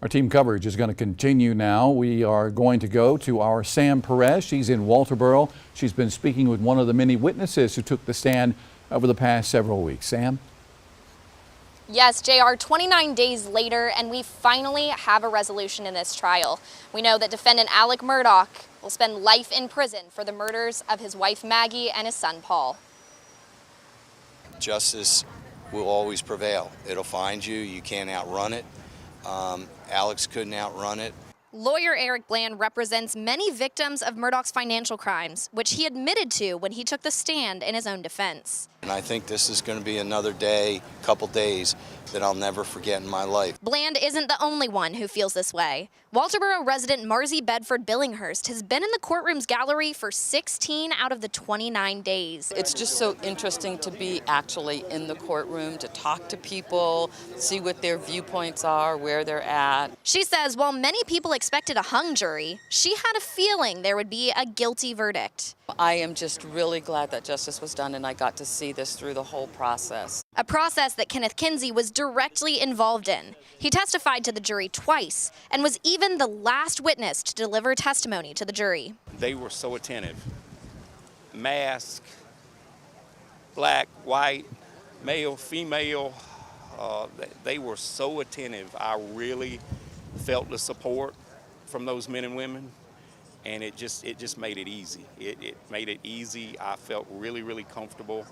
Our team coverage is going to continue now. We are going to go to our Sam Perez. She's in Walterboro. She's been speaking with one of the many witnesses who took the stand over the past several weeks. Sam? Yes, JR, 29 days later, and we finally have a resolution in this trial. We know that defendant Alex-Murdaugh will spend life in prison for the murders of his wife Maggie and his son Paul. Justice will always prevail. It'll find you. You can't outrun it. Alex couldn't outrun it. Lawyer Eric Bland represents many victims of Murdaugh's financial crimes, which he admitted to when he took the stand in his own defense. And I think this is going to be another day, couple days, that I'll never forget in my life. Bland isn't the only one who feels this way. Walterboro resident Marzi Bedford Billinghurst has been in the courtroom's gallery for 16 out of the 29 days. It's just so interesting to be actually in the courtroom, to talk to people, see what their viewpoints are, where they're at. She says while many people expected a hung jury, she had a feeling there would be a guilty verdict. I am just really glad that justice was done and I got to see this through the whole process. A process that Kenneth Kinsey was directly involved in. He testified to the jury twice and was even the last witness to deliver testimony to the jury. They were so attentive. Mask, black, white, male, female, they were so attentive. I really felt the support from those men and women. And it just made it easy. It made it easy. I felt really, really comfortable.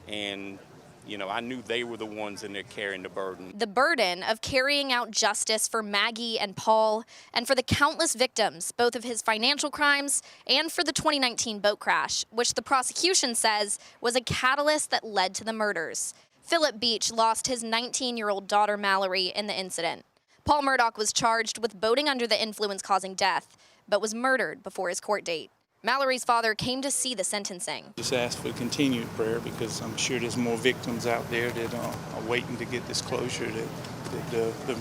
And, you know, I knew they were the ones in there carrying the burden. The burden of carrying out justice for Maggie and Paul and for the countless victims, both of his financial crimes and for the 2019 boat crash, which the prosecution says was a catalyst that led to the murders. Philip Beach lost his 19-year-old daughter Mallory in the incident. Paul Murdaugh was charged with boating under the influence causing death, but was murdered before his court date. Mallory's father came to see the sentencing. Just ask for continued prayer because I'm sure there's more victims out there that are waiting to get this closure that the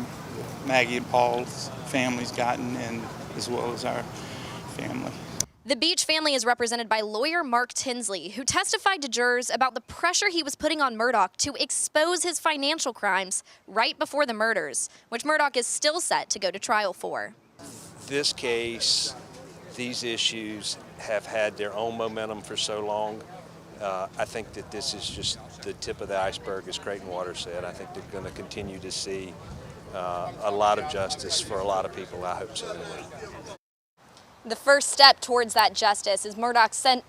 Maggie and Paul's family's gotten, and as well as our family. The Beach family is represented by lawyer Mark Tinsley, who testified to jurors about the pressure he was putting on Murdaugh to expose his financial crimes right before the murders, which Murdaugh is still set to go to trial for. This case, these issues have had their own momentum for so long. I think that this is just the tip of the iceberg, as Creighton Waters said. I think they're going to continue to see a lot of justice for a lot of people. I hope so anyway. The first step towards that justice is Murdaugh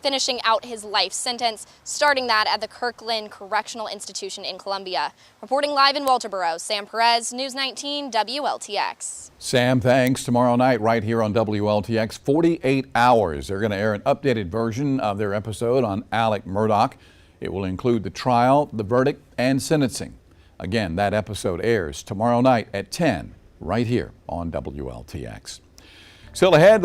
finishing out his life sentence, starting that at the Kirkland Correctional Institution in Columbia. Reporting live in Walterboro, Sam Perez, News 19 WLTX. Sam, thanks. Tomorrow night right here on WLTX, 48 Hours. They're going to air an updated version of their episode on Alex-Murdaugh. It will include the trial, the verdict, and sentencing. Again, that episode airs tomorrow night at 10 right here on WLTX. Still ahead.